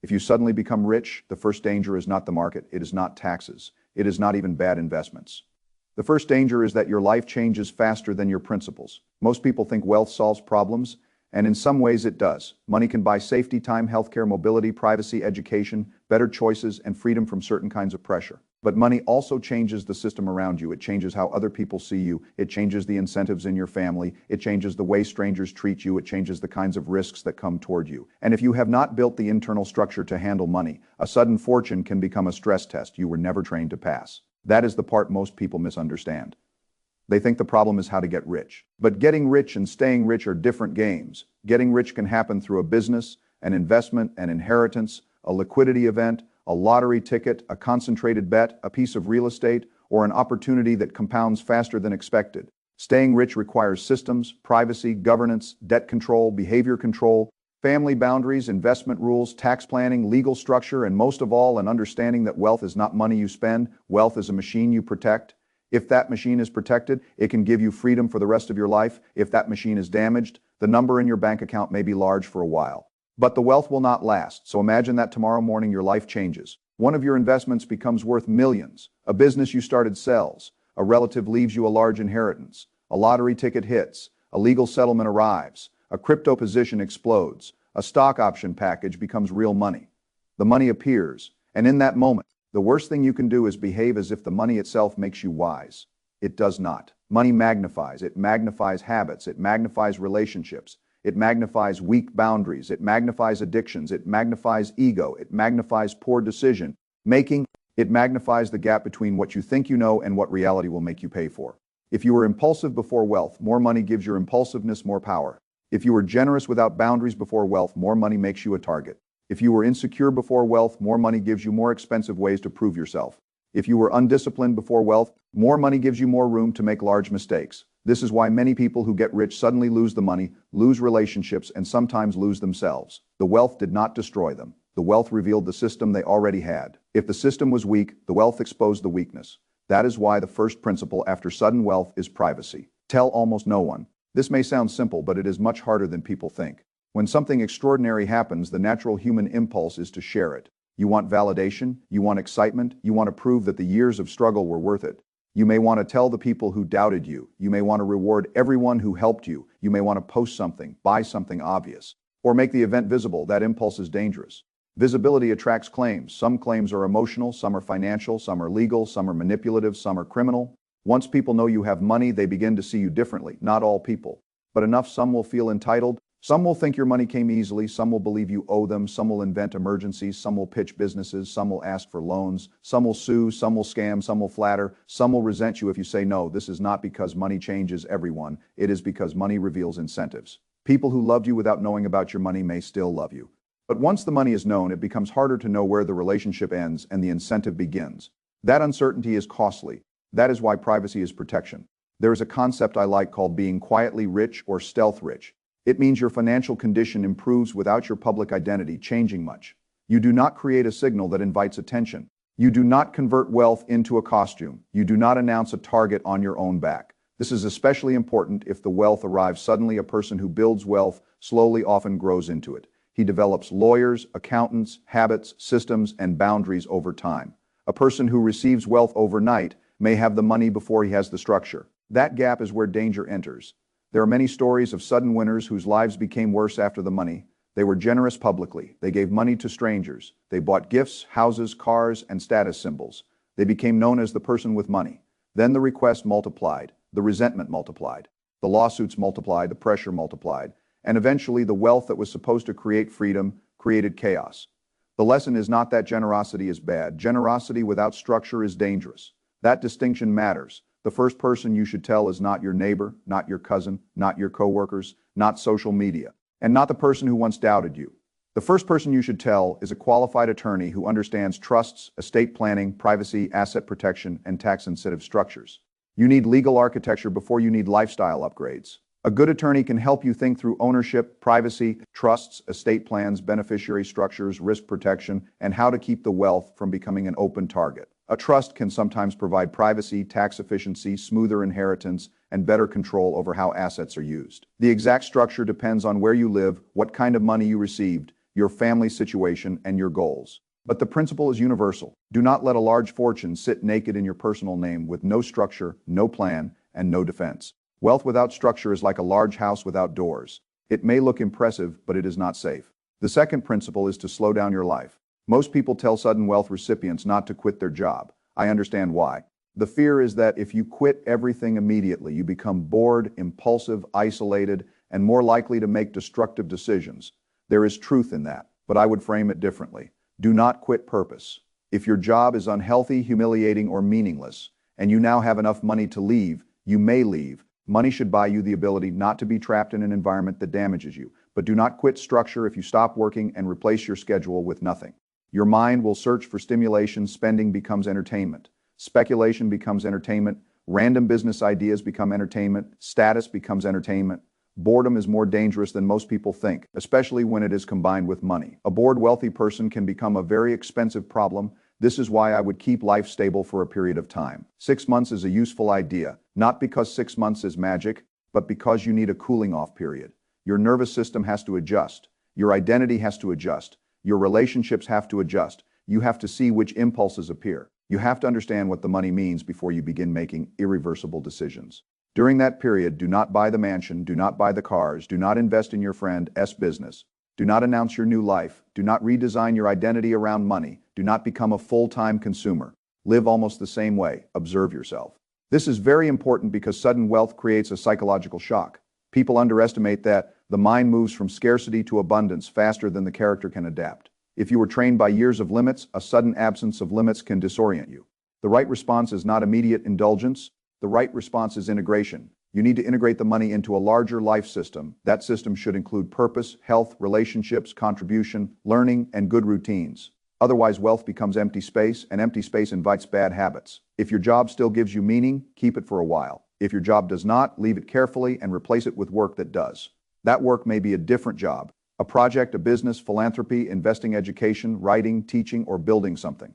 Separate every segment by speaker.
Speaker 1: If you suddenly become rich, the first danger is not the market, it is not taxes, it is not even bad investments. The first danger is that your life changes faster than your principles. Most people think wealth solves problems, and in some ways it does. Money can buy safety, time, healthcare, mobility, privacy, education, better choices, and freedom from certain kinds of pressure. But money also changes the system around you. It changes how other people see you. It changes the incentives in your family. It changes the way strangers treat you. It changes the kinds of risks that come toward you. And if you have not built the internal structure to handle money, a sudden fortune can become a stress test you were never trained to pass. That is the part most people misunderstand. They think the problem is how to get rich. But getting rich and staying rich are different games. Getting rich can happen through a business, an investment, an inheritance, a liquidity event, a lottery ticket, a concentrated bet, a piece of real estate, or an opportunity that compounds faster than expected. Staying rich requires systems, privacy, governance, debt control, behavior control, family boundaries, investment rules, tax planning, legal structure, and most of all, an understanding that wealth is not money you spend, wealth is a machine you protect. If that machine is protected, it can give you freedom for the rest of your life. If that machine is damaged, the number in your bank account may be large for a while. But the wealth will not last, so imagine that tomorrow morning your life changes. One of your investments becomes worth millions. A business you started sells. A relative leaves you a large inheritance. A lottery ticket hits. A legal settlement arrives. A crypto position explodes. A stock option package becomes real money. The money appears, and in that moment, the worst thing you can do is behave as if the money itself makes you wise. It does not. Money magnifies. It magnifies habits. It magnifies relationships. It magnifies weak boundaries. It magnifies addictions. It magnifies ego. It magnifies poor decision making. It magnifies the gap between what you think you know and what reality will make you pay for. If you were impulsive before wealth, more money gives your impulsiveness more power. If you were generous without boundaries before wealth, more money makes you a target. If you were insecure before wealth, more money gives you more expensive ways to prove yourself. If you were undisciplined before wealth, more money gives you more room to make large mistakes. This is why many people who get rich suddenly lose the money, lose relationships, and sometimes lose themselves. The wealth did not destroy them. The wealth revealed the system they already had. If the system was weak, the wealth exposed the weakness. That is why the first principle after sudden wealth is privacy. Tell almost no one. This may sound simple, but it is much harder than people think. When something extraordinary happens, the natural human impulse is to share it. You want validation, you want excitement, you want to prove that the years of struggle were worth it. You may want to tell the people who doubted you. You may want to reward everyone who helped you. You may want to post something, buy something obvious, or make the event visible. That impulse is dangerous. Visibility attracts claims. Some claims are emotional, some are financial, some are legal, some are manipulative, some are criminal. Once people know you have money, they begin to see you differently. Not all people, but enough. Some will feel entitled. Some will think your money came easily. Some will believe you owe them. Some will invent emergencies. Some will pitch businesses. Some will ask for loans. Some will sue. Some will scam. Some will flatter. Some will resent you if you say no. This is not because money changes everyone. It is because money reveals incentives. People who loved you without knowing about your money may still love you. But once the money is known, it becomes harder to know where the relationship ends and the incentive begins. That uncertainty is costly. That is why privacy is protection. There is a concept I like called being quietly rich or stealth rich. It means your financial condition improves without your public identity changing much. You do not create a signal that invites attention. You do not convert wealth into a costume. You do not announce a target on your own back. This is especially important if the wealth arrives suddenly. A person who builds wealth slowly often grows into it. He develops lawyers, accountants, habits, systems, and boundaries over time. A person who receives wealth overnight may have the money before he has the structure. That gap is where danger enters. There are many stories of sudden winners whose lives became worse after the money. They were generous publicly. They gave money to strangers. They bought gifts, houses, cars, and status symbols. They became known as the person with money. Then the request multiplied, the resentment multiplied, the lawsuits multiplied, the pressure multiplied, and eventually the wealth that was supposed to create freedom created chaos. The lesson is not that generosity is bad. Generosity without structure is dangerous. That distinction matters. The first person you should tell is not your neighbor, not your cousin, not your coworkers, not social media, and not the person who once doubted you. The first person you should tell is a qualified attorney who understands trusts, estate planning, privacy, asset protection, and tax incentive structures. You need legal architecture before you need lifestyle upgrades. A good attorney can help you think through ownership, privacy, trusts, estate plans, beneficiary structures, risk protection, and how to keep the wealth from becoming an open target. A trust can sometimes provide privacy, tax efficiency, smoother inheritance, and better control over how assets are used. The exact structure depends on where you live, what kind of money you received, your family situation, and your goals. But the principle is universal. Do not let a large fortune sit naked in your personal name with no structure, no plan, and no defense. Wealth without structure is like a large house without doors. It may look impressive, but it is not safe. The second principle is to slow down your life. Most people tell sudden wealth recipients not to quit their job. I understand why. The fear is that if you quit everything immediately, you become bored, impulsive, isolated, and more likely to make destructive decisions. There is truth in that, but I would frame it differently. Do not quit purpose. If your job is unhealthy, humiliating, or meaningless, and you now have enough money to leave, you may leave. Money should buy you the ability not to be trapped in an environment that damages you. But do not quit structure if you stop working and replace your schedule with nothing. Your mind will search for stimulation. Spending becomes entertainment. Speculation becomes entertainment. Random business ideas become entertainment. Status becomes entertainment. Boredom is more dangerous than most people think, especially when it is combined with money. A bored wealthy person can become a very expensive problem. This is why I would keep life stable for a period of time. 6 months is a useful idea, not because 6 months is magic, but because you need a cooling off period. Your nervous system has to adjust. Your identity has to adjust. Your relationships have to adjust. You have to see which impulses appear. You have to understand what the money means before you begin making irreversible decisions. During that period, do not buy the mansion, do not buy the cars, do not invest in your friend's business. Do not announce your new life. Do not redesign your identity around money. Do not become a full-time consumer. Live almost the same way. Observe yourself. This is very important because sudden wealth creates a psychological shock. People underestimate that the mind moves from scarcity to abundance faster than the character can adapt. If you were trained by years of limits, a sudden absence of limits can disorient you. The right response is not immediate indulgence. The right response is integration. You need to integrate the money into a larger life system. That system should include purpose, health, relationships, contribution, learning, and good routines. Otherwise, wealth becomes empty space, and empty space invites bad habits. If your job still gives you meaning, keep it for a while. If your job does not, leave it carefully and replace it with work that does. That work may be a different job, a project, a business, philanthropy, investing, education, writing, teaching, or building something.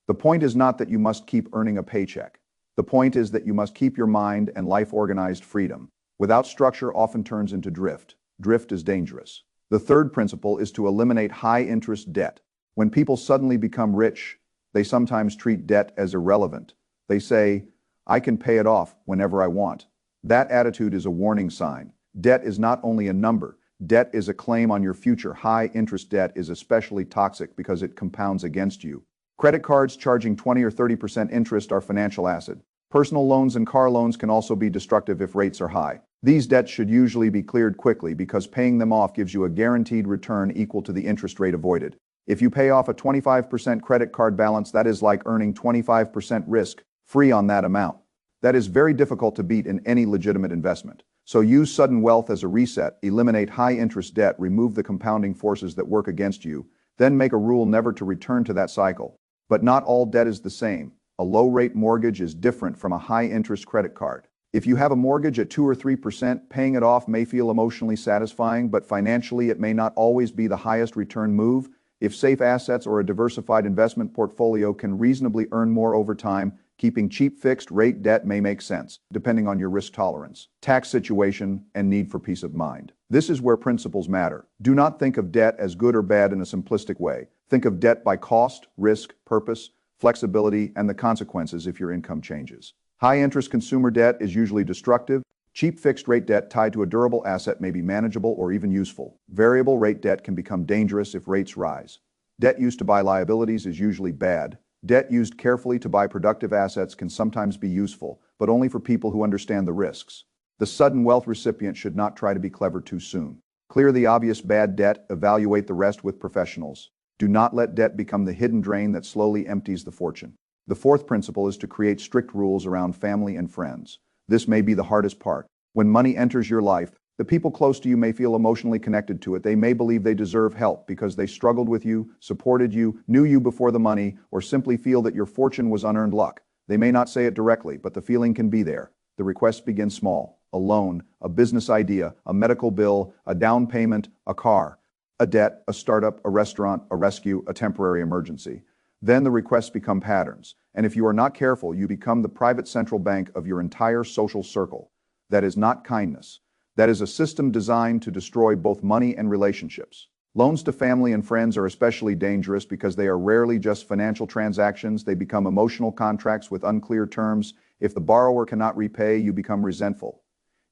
Speaker 1: The point is not that you must keep earning a paycheck. The point is that you must keep your mind and life organized. Freedom without structure often turns into drift. Drift is dangerous. The third principle is to eliminate high-interest debt. When people suddenly become rich, they sometimes treat debt as irrelevant. They say, "I can pay it off whenever I want." That attitude is a warning sign. Debt is not only a number. Debt is a claim on your future. High-interest debt is especially toxic because it compounds against you. Credit cards charging 20 or 30% interest are financial acid. Personal loans and car loans can also be destructive if rates are high. These debts should usually be cleared quickly because paying them off gives you a guaranteed return equal to the interest rate avoided. If you pay off a 25% credit card balance, that is like earning 25% risk-free on that amount. That is very difficult to beat in any legitimate investment. So use sudden wealth as a reset, eliminate high-interest debt, remove the compounding forces that work against you, then make a rule never to return to that cycle. But not all debt is the same. A low-rate mortgage is different from a high-interest credit card. If you have a mortgage at 2 or 3%, paying it off may feel emotionally satisfying, but financially it may not always be the highest return move. If safe assets or a diversified investment portfolio can reasonably earn more over time, keeping cheap fixed-rate debt may make sense, depending on your risk tolerance, tax situation, and need for peace of mind. This is where principles matter. Do not think of debt as good or bad in a simplistic way. Think of debt by cost, risk, purpose, flexibility, and the consequences if your income changes. High-interest consumer debt is usually destructive. Cheap fixed-rate debt tied to a durable asset may be manageable or even useful. Variable rate debt can become dangerous if rates rise. Debt used to buy liabilities is usually bad. Debt used carefully to buy productive assets can sometimes be useful, but only for people who understand the risks. The sudden wealth recipient should not try to be clever too soon. Clear the obvious bad debt, evaluate the rest with professionals. Do not let debt become the hidden drain that slowly empties the fortune. The fourth principle is to create strict rules around family and friends. This may be the hardest part. When money enters your life, the people close to you may feel emotionally connected to it. They may believe they deserve help because they struggled with you, supported you, knew you before the money, or simply feel that your fortune was unearned luck. They may not say it directly, but the feeling can be there. The requests begin small: a loan, a business idea, a medical bill, a down payment, a car, a debt, a startup, a restaurant, a rescue, a temporary emergency. Then the requests become patterns, and if you are not careful, you become the private central bank of your entire social circle. That is not kindness. That is a system designed to destroy both money and relationships. Loans to family and friends are especially dangerous because they are rarely just financial transactions. They become emotional contracts with unclear terms. If the borrower cannot repay, you become resentful.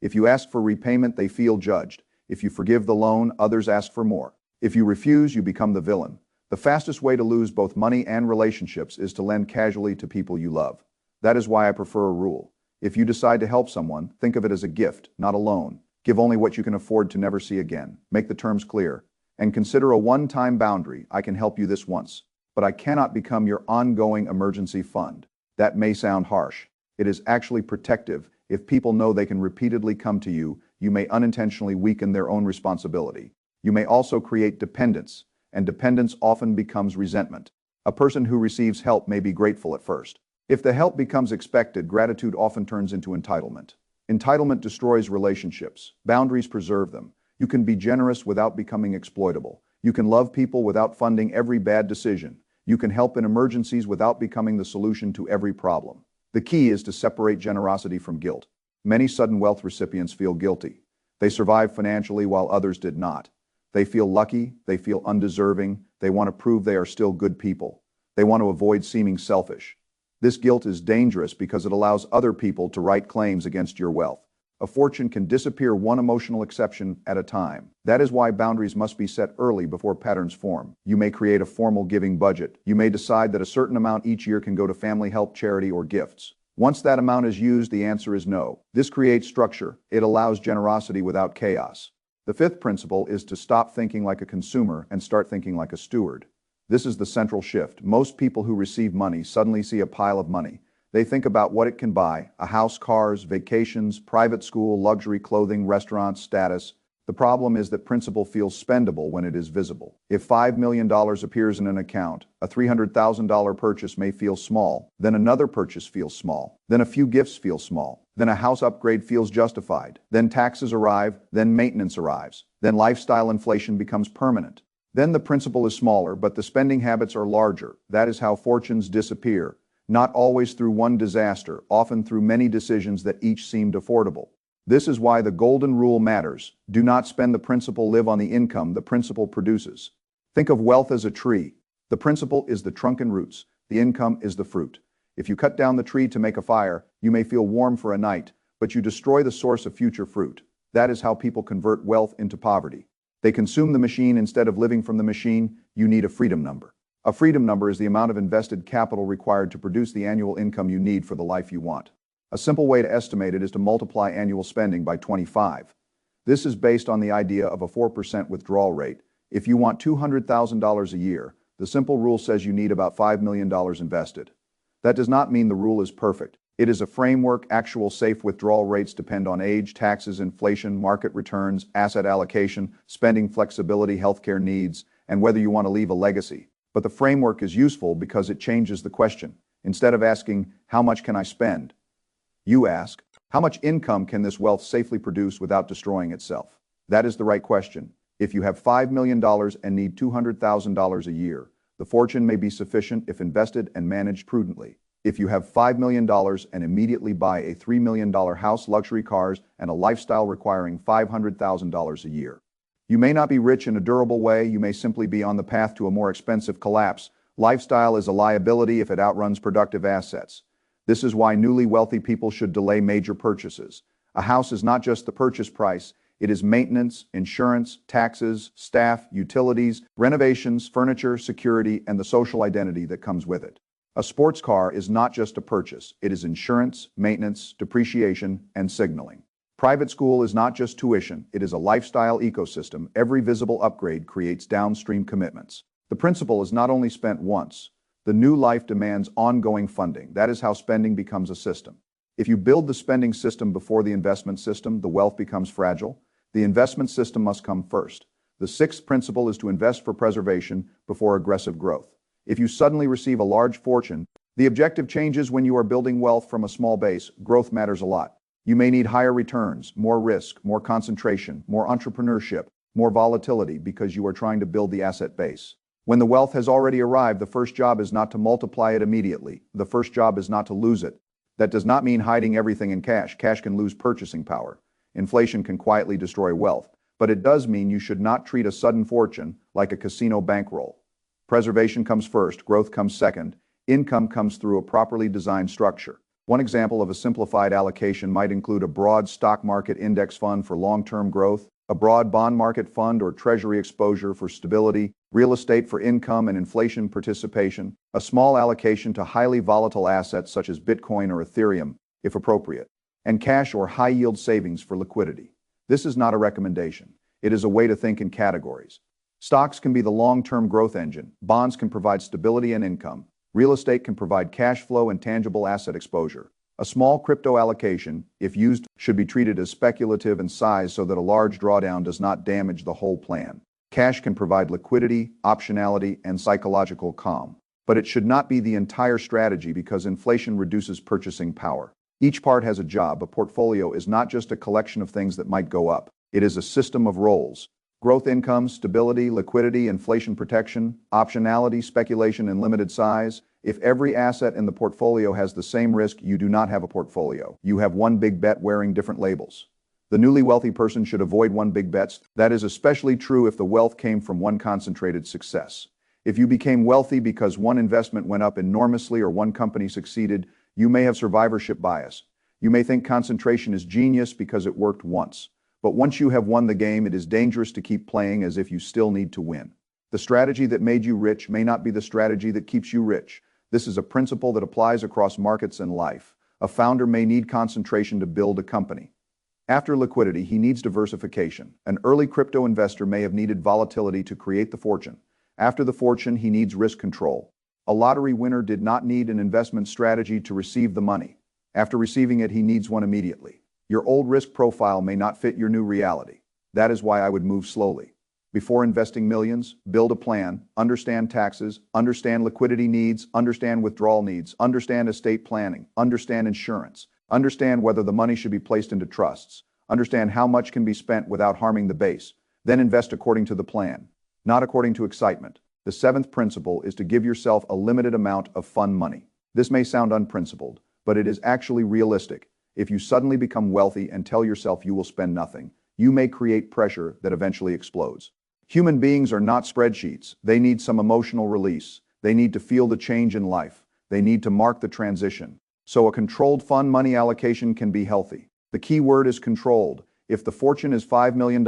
Speaker 1: If you ask for repayment, they feel judged. If you forgive the loan, others ask for more. If you refuse, you become the villain. The fastest way to lose both money and relationships is to lend casually to people you love. That is why I prefer a rule. If you decide to help someone, think of it as a gift, not a loan. Give only what you can afford to never see again. Make the terms clear. And consider a one-time boundary. I can help you this once, but I cannot become your ongoing emergency fund. That may sound harsh. It is actually protective. If people know they can repeatedly come to you, you may unintentionally weaken their own responsibility. You may also create dependence, and dependence often becomes resentment. A person who receives help may be grateful at first. If the help becomes expected, gratitude often turns into entitlement. Entitlement destroys relationships. Boundaries preserve them. You can be generous without becoming exploitable. You can love people without funding every bad decision. You can help in emergencies without becoming the solution to every problem. The key is to separate generosity from guilt. Many sudden wealth recipients feel guilty. They survived financially while others did not. They feel lucky, they feel undeserving, they want to prove they are still good people. They want to avoid seeming selfish. This guilt is dangerous because it allows other people to write claims against your wealth. A fortune can disappear one emotional exception at a time. That is why boundaries must be set early before patterns form. You may create a formal giving budget. You may decide that a certain amount each year can go to family help, charity, or gifts. Once that amount is used, the answer is no. This creates structure. It allows generosity without chaos. The fifth principle is to stop thinking like a consumer and start thinking like a steward. This is the central shift. Most people who receive money suddenly see a pile of money. They think about what it can buy: a house, cars, vacations, private school, luxury clothing, restaurants, status. The problem is that principle feels spendable when it is visible. If $5 million appears in an account, a $300,000 purchase may feel small, then another purchase feels small, then a few gifts feel small, then a house upgrade feels justified, then taxes arrive, then maintenance arrives, then lifestyle inflation becomes permanent. Then the principle is smaller, but the spending habits are larger. That is how fortunes disappear. Not always through one disaster, often through many decisions that each seemed affordable. This is why the golden rule matters. Do not spend the principal, live on the income the principal produces. Think of wealth as a tree. The principal is the trunk and roots. The income is the fruit. If you cut down the tree to make a fire, you may feel warm for a night, but you destroy the source of future fruit. That is how people convert wealth into poverty. They consume the machine instead of living from the machine. You need a freedom number. A freedom number is the amount of invested capital required to produce the annual income you need for the life you want. A simple way to estimate it is to multiply annual spending by 25. This is based on the idea of a 4% withdrawal rate. If you want $200,000 a year, the simple rule says you need about $5 million invested. That does not mean the rule is perfect. It is a framework. Actual safe withdrawal rates depend on age, taxes, inflation, market returns, asset allocation, spending flexibility, healthcare needs, and whether you want to leave a legacy. But the framework is useful because it changes the question. Instead of asking, how much can I spend? You ask, how much income can this wealth safely produce without destroying itself? That is the right question. If you have $5 million and need $200,000 a year, the fortune may be sufficient if invested and managed prudently. If you have $5 million and immediately buy a $3 million house, luxury cars, and a lifestyle requiring $500,000 a year. You may not be rich in a durable way. You may simply be on the path to a more expensive collapse. Lifestyle is a liability if it outruns productive assets. This is why newly wealthy people should delay major purchases. A house is not just the purchase price. It is maintenance, insurance, taxes, staff, utilities, renovations, furniture, security, and the social identity that comes with it. A sports car is not just a purchase. It is insurance, maintenance, depreciation, and signaling. Private school is not just tuition. It is a lifestyle ecosystem. Every visible upgrade creates downstream commitments. The principal is not only spent once. The new life demands ongoing funding. That is how spending becomes a system. If you build the spending system before the investment system, the wealth becomes fragile. The investment system must come first. The sixth principle is to invest for preservation before aggressive growth. If you suddenly receive a large fortune, the objective changes. When you are building wealth from a small base, growth matters a lot. You may need higher returns, more risk, more concentration, more entrepreneurship, more volatility because you are trying to build the asset base. When the wealth has already arrived, the first job is not to multiply it immediately. The first job is not to lose it. That does not mean hiding everything in cash. Cash can lose purchasing power. Inflation can quietly destroy wealth. But it does mean you should not treat a sudden fortune like a casino bankroll. Preservation comes first, growth comes second, income comes through a properly designed structure. One example of a simplified allocation might include a broad stock market index fund for long-term growth, a broad bond market fund or treasury exposure for stability, real estate for income and inflation participation, a small allocation to highly volatile assets such as Bitcoin or Ethereum, if appropriate, and cash or high-yield savings for liquidity. This is not a recommendation. It is a way to think in categories. Stocks can be the long-term growth engine, bonds can provide stability and income, real estate can provide cash flow and tangible asset exposure. A small crypto allocation, if used, should be treated as speculative in size so that a large drawdown does not damage the whole plan. Cash can provide liquidity, optionality, and psychological calm. But it should not be the entire strategy because inflation reduces purchasing power. Each part has a job. A portfolio is not just a collection of things that might go up. It is a system of roles. Growth income, stability, liquidity, inflation protection, optionality, speculation, and limited size. If every asset in the portfolio has the same risk, you do not have a portfolio. You have one big bet wearing different labels. The newly wealthy person should avoid one big bets. That is especially true if the wealth came from one concentrated success. If you became wealthy because one investment went up enormously or one company succeeded, you may have survivorship bias. You may think concentration is genius because it worked once. But once you have won the game, it is dangerous to keep playing as if you still need to win. The strategy that made you rich may not be the strategy that keeps you rich. This is a principle that applies across markets and life. A founder may need concentration to build a company. After liquidity, he needs diversification. An early crypto investor may have needed volatility to create the fortune. After the fortune, he needs risk control. A lottery winner did not need an investment strategy to receive the money. After receiving it, he needs one immediately. Your old risk profile may not fit your new reality. That is why I would move slowly. Before investing millions, build a plan, understand taxes, understand liquidity needs, understand withdrawal needs, understand estate planning, understand insurance, understand whether the money should be placed into trusts, understand how much can be spent without harming the base, then invest according to the plan, not according to excitement. The seventh principle is to give yourself a limited amount of fun money. This may sound unprincipled, but it is actually realistic. If you suddenly become wealthy and tell yourself you will spend nothing, you may create pressure that eventually explodes. Human beings are not spreadsheets. They need some emotional release. They need to feel the change in life. They need to mark the transition. So a controlled fund money allocation can be healthy. The key word is controlled. If the fortune is $5 million,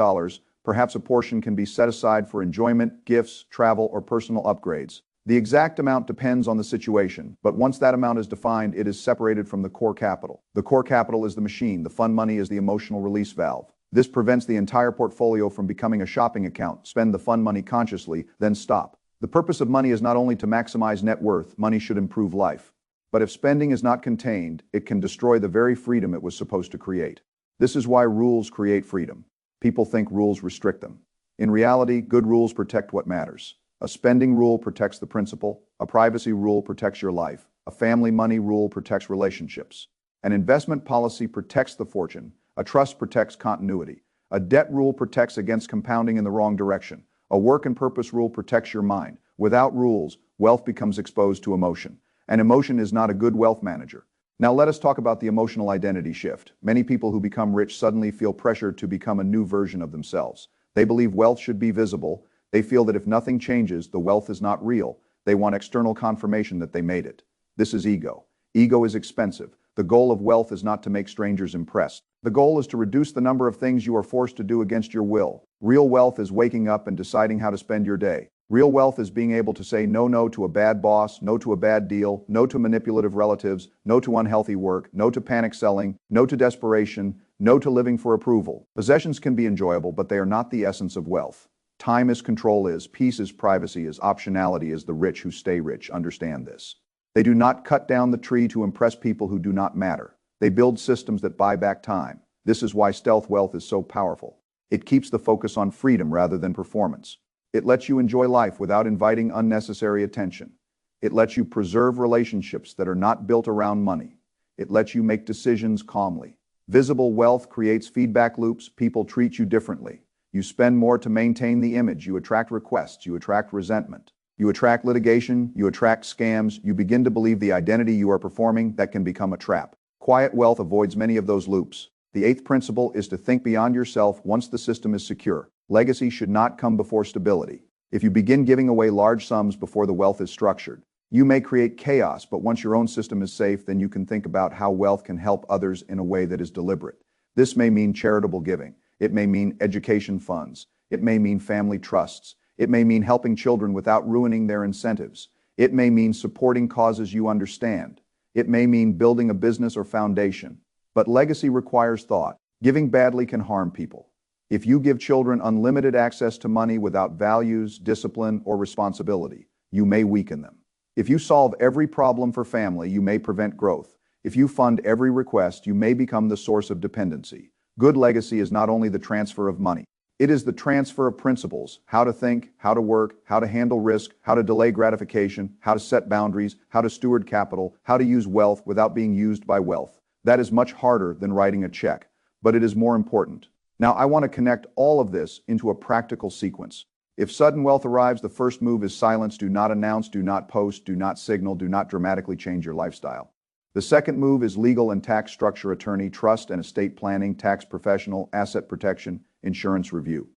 Speaker 1: perhaps a portion can be set aside for enjoyment, gifts, travel, or personal upgrades. The exact amount depends on the situation, but once that amount is defined, it is separated from the core capital. The core capital is the machine. The fund money is the emotional release valve. This prevents the entire portfolio from becoming a shopping account. Spend the fund money consciously, then stop. The purpose of money is not only to maximize net worth. Money should improve life. But if spending is not contained, it can destroy the very freedom it was supposed to create. This is why rules create freedom. People think rules restrict them. In reality, good rules protect what matters. A spending rule protects the principal. A privacy rule protects your life. A family money rule protects relationships. An investment policy protects the fortune. A trust protects continuity. A debt rule protects against compounding in the wrong direction. A work and purpose rule protects your mind. Without rules, wealth becomes exposed to emotion. And emotion is not a good wealth manager. Now let us talk about the emotional identity shift. Many people who become rich suddenly feel pressure to become a new version of themselves. They believe wealth should be visible. They feel that if nothing changes, the wealth is not real. They want external confirmation that they made it. This is ego. Ego is expensive. The goal of wealth is not to make strangers impressed. The goal is to reduce the number of things you are forced to do against your will. Real wealth is waking up and deciding how to spend your day. Real wealth is being able to say no to a bad boss, no to a bad deal, no to manipulative relatives, no to unhealthy work, no to panic selling, no to desperation, no to living for approval. Possessions can be enjoyable, but they are not the essence of wealth. Time is, control is, peace is, privacy is, optionality is. The rich who stay rich understand this. They do not cut down the tree to impress people who do not matter. They build systems that buy back time. This is why stealth wealth is so powerful. It keeps the focus on freedom rather than performance. It lets you enjoy life without inviting unnecessary attention. It lets you preserve relationships that are not built around money. It lets you make decisions calmly. Visible wealth creates feedback loops. People treat you differently. You spend more to maintain the image. You attract requests. You attract resentment. You attract litigation. You attract scams. You begin to believe the identity you are performing. That can become a trap. Quiet wealth avoids many of those loops. The eighth principle is to think beyond yourself once the system is secure. Legacy should not come before stability. If you begin giving away large sums before the wealth is structured, you may create chaos, but once your own system is safe, then you can think about how wealth can help others in a way that is deliberate. This may mean charitable giving. It may mean education funds. It may mean family trusts. It may mean helping children without ruining their incentives. It may mean supporting causes you understand. It may mean building a business or foundation. But legacy requires thought. Giving badly can harm people. If you give children unlimited access to money without values, discipline, or responsibility, you may weaken them. If you solve every problem for family, you may prevent growth. If you fund every request, you may become the source of dependency. Good legacy is not only the transfer of money. It is the transfer of principles: how to think, how to work, how to handle risk, how to delay gratification, how to set boundaries, how to steward capital, how to use wealth without being used by wealth. That is much harder than writing a check, but it is more important. Now, I want to connect all of this into a practical sequence. If sudden wealth arrives, the first move is silence. Do not announce, do not post, do not signal, do not dramatically change your lifestyle. The second move is legal and tax structure: attorney, trust and estate planning, tax professional, asset protection, insurance review.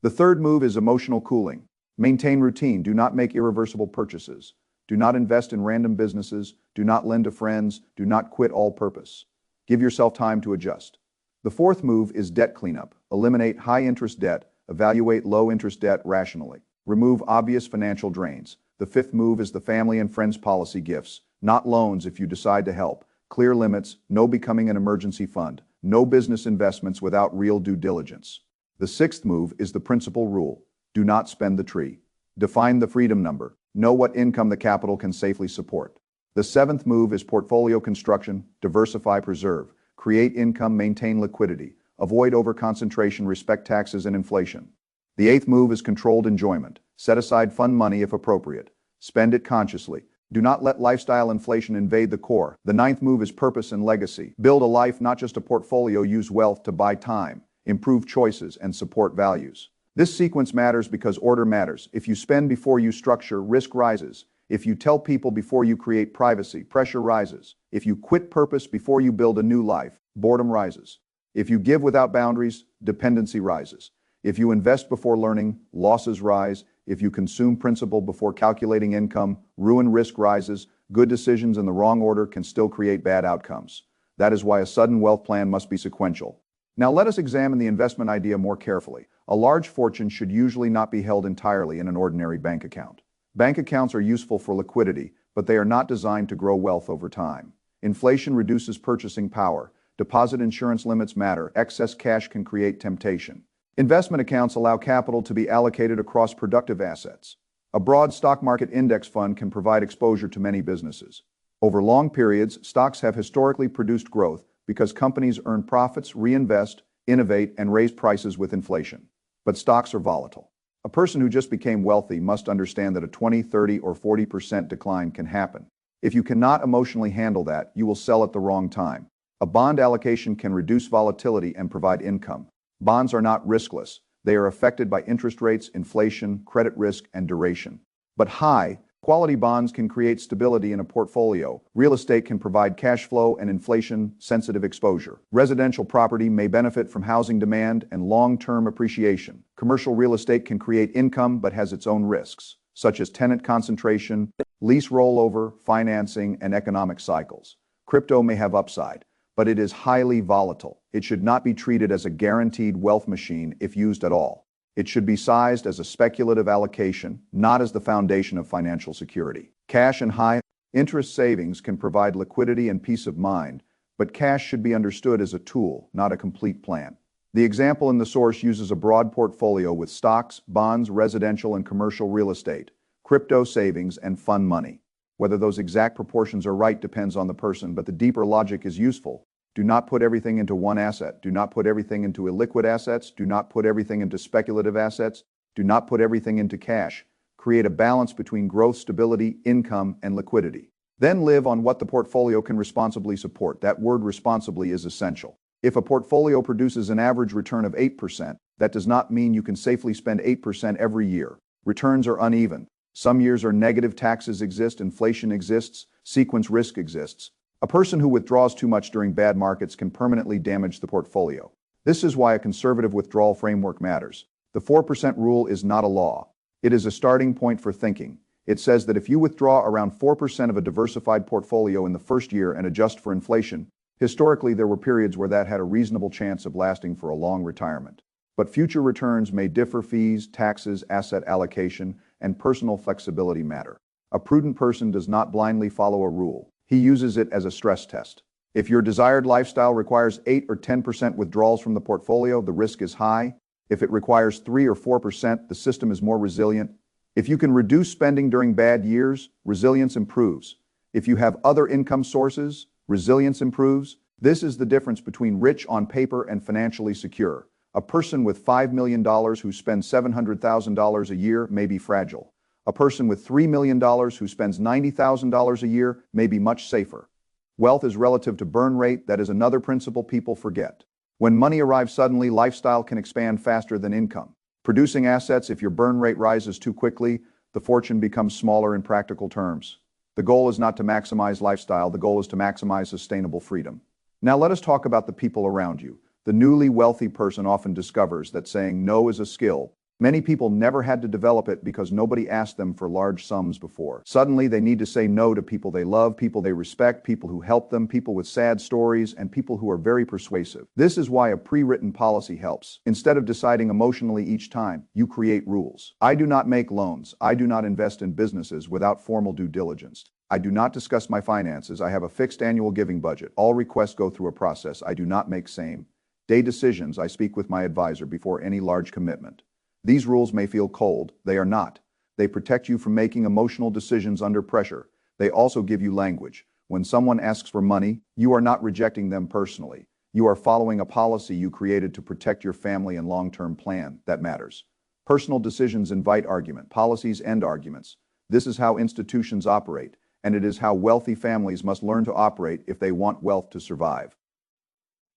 Speaker 1: The third move is emotional cooling. Maintain routine. Do not make irreversible purchases. Do not invest in random businesses. Do not lend to friends. Do not quit all purpose. Give yourself time to adjust. The fourth move is debt cleanup. Eliminate high-interest debt. Evaluate low-interest debt rationally. Remove obvious financial drains. The fifth move is the family and friends policy: gifts, not loans if you decide to help. Clear limits, no becoming an emergency fund, no business investments without real due diligence. The sixth move is the principal rule: do not spend the tree. Define the freedom number. Know what income the capital can safely support. The seventh move is portfolio construction: diversify, preserve, create income, maintain liquidity, avoid overconcentration, respect taxes and inflation. The eighth move is controlled enjoyment: set aside fun money if appropriate. Spend it consciously. Do not let lifestyle inflation invade the core. The ninth move is purpose and legacy: build a life, not just a portfolio. Use wealth to buy time, improve choices, and support values. This sequence matters because order matters. If you spend before you structure, risk rises. If you tell people before you create privacy, pressure rises. If you quit purpose before you build a new life, boredom rises. If you give without boundaries, dependency rises. If you invest before learning, losses rise. If you consume principle before calculating income, ruin, risk rises. Good decisions in the wrong order can still create bad outcomes. That is why a sudden wealth plan must be sequential. Now let us examine the investment idea more carefully. A large fortune should usually not be held entirely in an ordinary bank account. Bank accounts are useful for liquidity, but they are not designed to grow wealth over time. Inflation reduces purchasing power. Deposit insurance limits matter. Excess cash can create temptation. Investment accounts allow capital to be allocated across productive assets. A broad stock market index fund can provide exposure to many businesses. Over long periods, stocks have historically produced growth because companies earn profits, reinvest, innovate, and raise prices with inflation. But stocks are volatile. A person who just became wealthy must understand that a 20, 30, or 40% decline can happen. If you cannot emotionally handle that, you will sell at the wrong time. A bond allocation can reduce volatility and provide income. Bonds are not riskless. They are affected by interest rates, inflation, credit risk, and duration. But high-quality bonds can create stability in a portfolio. Real estate can provide cash flow and inflation-sensitive exposure. Residential property may benefit from housing demand and long-term appreciation. Commercial real estate can create income but has its own risks, such as tenant concentration, lease rollover, financing, and economic cycles. Crypto may have upside, but it is highly volatile. It should not be treated as a guaranteed wealth machine if used at all. It should be sized as a speculative allocation, not as the foundation of financial security. Cash and high-interest savings can provide liquidity and peace of mind, but cash should be understood as a tool, not a complete plan. The example in the source uses a broad portfolio with stocks, bonds, residential and commercial real estate, crypto, savings, and fund money. Whether those exact proportions are right depends on the person, but the deeper logic is useful. Do not put everything into one asset. Do not put everything into illiquid assets. Do not put everything into speculative assets. Do not put everything into cash. Create a balance between growth, stability, income, and liquidity. Then live on what the portfolio can responsibly support. That word responsibly is essential. If a portfolio produces an average return of 8%, that does not mean you can safely spend 8% every year. Returns are uneven. Some years are negative, taxes exist, inflation exists, sequence risk exists. A person who withdraws too much during bad markets can permanently damage the portfolio. This is why a conservative withdrawal framework matters. The 4% rule is not a law. It is a starting point for thinking. It says that if you withdraw around 4% of a diversified portfolio in the first year and adjust for inflation, historically there were periods where that had a reasonable chance of lasting for a long retirement. But future returns may differ. Fees, taxes, asset allocation, and personal flexibility matter. A prudent person does not blindly follow a rule. He uses it as a stress test. If your desired lifestyle requires 8 or 10% withdrawals from the portfolio, the risk is high. If it requires 3 or 4%, the system is more resilient. If you can reduce spending during bad years, resilience improves. If you have other income sources, resilience improves. This is the difference between rich on paper and financially secure. A person with $5 million who spends $700,000 a year may be fragile. A person with $3 million who spends $90,000 a year may be much safer. Wealth is relative to burn rate. That is another principle people forget. When money arrives suddenly, lifestyle can expand faster than income. Producing assets, if your burn rate rises too quickly, the fortune becomes smaller in practical terms. The goal is not to maximize lifestyle, the goal is to maximize sustainable freedom. Now let us talk about the people around you. The newly wealthy person often discovers that saying no is a skill. Many people never had to develop it because nobody asked them for large sums before. Suddenly, they need to say no to people they love, people they respect, people who help them, people with sad stories, and people who are very persuasive. This is why a pre-written policy helps. Instead of deciding emotionally each time, you create rules. I do not make loans. I do not invest in businesses without formal due diligence. I do not discuss my finances. I have a fixed annual giving budget. All requests go through a process. I do not make same-day decisions. I speak with my advisor before any large commitment. These rules may feel cold. They are not. They protect you from making emotional decisions under pressure. They also give you language. When someone asks for money, you are not rejecting them personally. You are following a policy you created to protect your family and long-term plan. That matters. Personal decisions invite argument. Policies end arguments. This is how institutions operate, and it is how wealthy families must learn to operate if they want wealth to survive.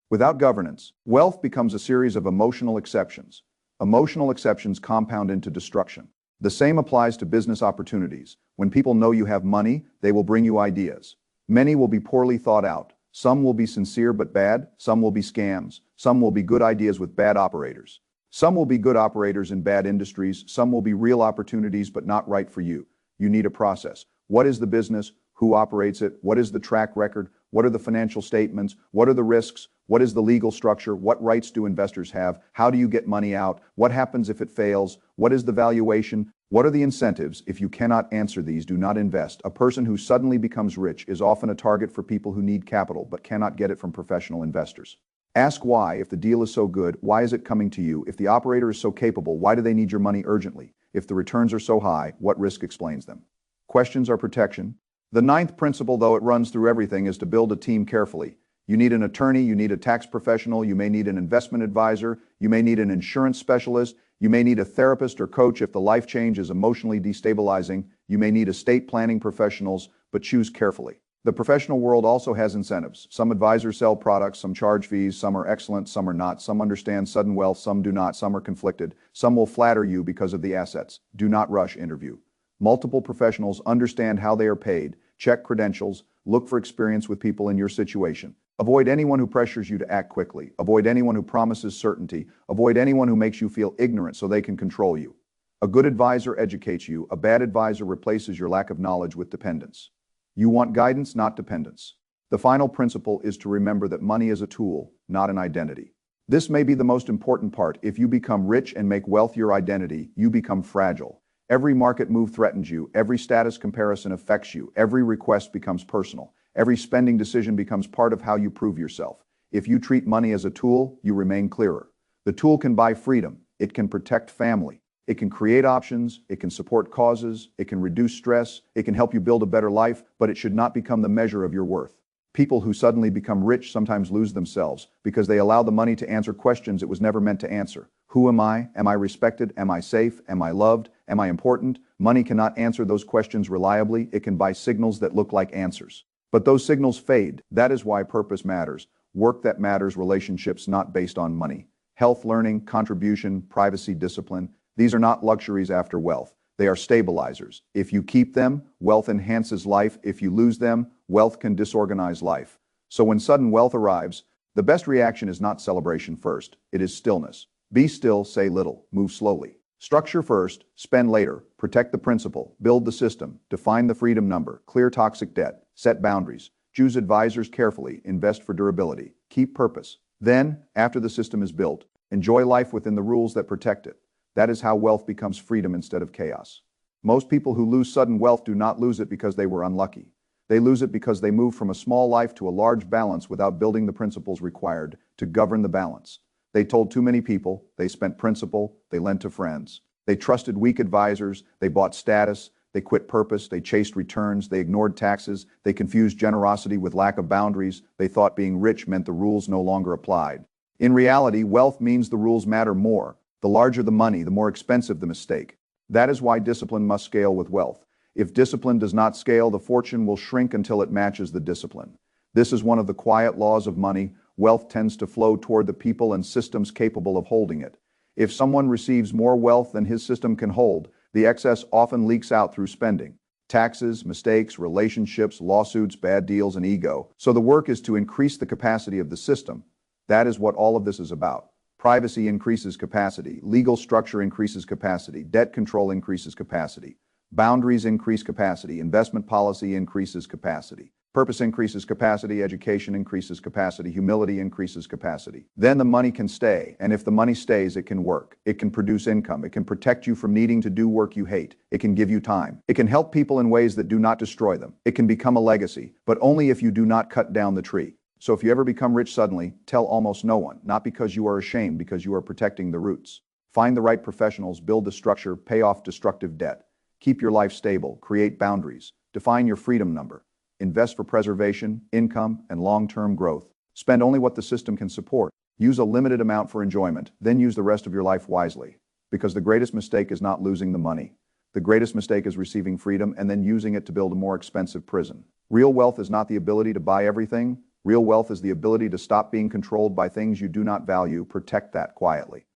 Speaker 1: Without governance, wealth becomes a series of emotional exceptions. Emotional exceptions compound into destruction. The same applies to business opportunities. When people know you have money, they will bring you ideas. Many will be poorly thought out. Some will be sincere but bad. Some will be scams. Some will be good ideas with bad operators. Some will be good operators in bad industries. Some will be real opportunities but not right for you. You need a process. What is the business? Who operates it? What is the track record? What are the financial statements? What are the risks? What is the legal structure? What rights do investors have? How do you get money out? What happens if it fails? What is the valuation? What are the incentives? If you cannot answer these, do not invest. A person who suddenly becomes rich is often a target for people who need capital but cannot get it from professional investors. Ask why. If the deal is so good, why is it coming to you? If the operator is so capable, why do they need your money urgently? If the returns are so high, what risk explains them? Questions are protection. The ninth principle, though it runs through everything, is to build a team carefully. You need an attorney, you need a tax professional, you may need an investment advisor, you may need an insurance specialist, you may need a therapist or coach if the life change is emotionally destabilizing, you may need estate planning professionals, but choose carefully. The professional world also has incentives. Some advisors sell products, some charge fees, some are excellent, some are not, some understand sudden wealth, some do not, some are conflicted, some will flatter you because of the assets. Do not rush interview. Multiple professionals understand how they are paid, check credentials, look for experience with people in your situation. Avoid anyone who pressures you to act quickly. Avoid anyone who promises certainty. Avoid anyone who makes you feel ignorant so they can control you. A good advisor educates you. A bad advisor replaces your lack of knowledge with dependence. You want guidance, not dependence. The final principle is to remember that money is a tool, not an identity. This may be the most important part. If you become rich and make wealth your identity, you become fragile. Every market move threatens you. Every status comparison affects you. Every request becomes personal. Every spending decision becomes part of how you prove yourself. If you treat money as a tool, you remain clearer. The tool can buy freedom. It can protect family. It can create options. It can support causes. It can reduce stress. It can help you build a better life, but it should not become the measure of your worth. People who suddenly become rich sometimes lose themselves because they allow the money to answer questions it was never meant to answer. Who am I? Am I respected? Am I safe? Am I loved? Am I important? Money cannot answer those questions reliably. It can buy signals that look like answers. But those signals fade. That is why purpose matters. Work that matters, relationships not based on money. Health, learning, contribution, privacy, discipline. These are not luxuries after wealth. They are stabilizers. If you keep them, wealth enhances life. If you lose them, wealth can disorganize life. So when sudden wealth arrives, the best reaction is not celebration first. It is stillness. Be still, say little, move slowly. Structure first, spend later, protect the principal, build the system, define the freedom number, clear toxic debt, set boundaries, choose advisors carefully, invest for durability, keep purpose. Then, after the system is built, enjoy life within the rules that protect it. That is how wealth becomes freedom instead of chaos. Most people who lose sudden wealth do not lose it because they were unlucky. They lose it because they move from a small life to a large balance without building the principles required to govern the balance. They told too many people, they spent principal, they lent to friends. They trusted weak advisors, they bought status, they quit purpose, they chased returns, they ignored taxes, they confused generosity with lack of boundaries, they thought being rich meant the rules no longer applied. In reality, wealth means the rules matter more. The larger the money, the more expensive the mistake. That is why discipline must scale with wealth. If discipline does not scale, the fortune will shrink until it matches the discipline. This is one of the quiet laws of money. Wealth tends to flow toward the people and systems capable of holding it. If someone receives more wealth than his system can hold, the excess often leaks out through spending. Taxes, mistakes, relationships, lawsuits, bad deals, and ego. So the work is to increase the capacity of the system. That is what all of this is about. Privacy increases capacity. Legal structure increases capacity. Debt control increases capacity. Boundaries increase capacity. Investment policy increases capacity. Purpose increases capacity. Education increases capacity. Humility increases capacity. Then the money can stay. And if the money stays, it can work. It can produce income. It can protect you from needing to do work you hate. It can give you time. It can help people in ways that do not destroy them. It can become a legacy, but only if you do not cut down the tree. So if you ever become rich suddenly, tell almost no one, not because you are ashamed, because you are protecting the roots. Find the right professionals, build the structure, pay off destructive debt. Keep your life stable, create boundaries, define your freedom number. Invest for preservation, income, and long-term growth. Spend only what the system can support. Use a limited amount for enjoyment, then use the rest of your life wisely. Because the greatest mistake is not losing the money. The greatest mistake is receiving freedom and then using it to build a more expensive prison. Real wealth is not the ability to buy everything. Real wealth is the ability to stop being controlled by things you do not value. Protect that quietly.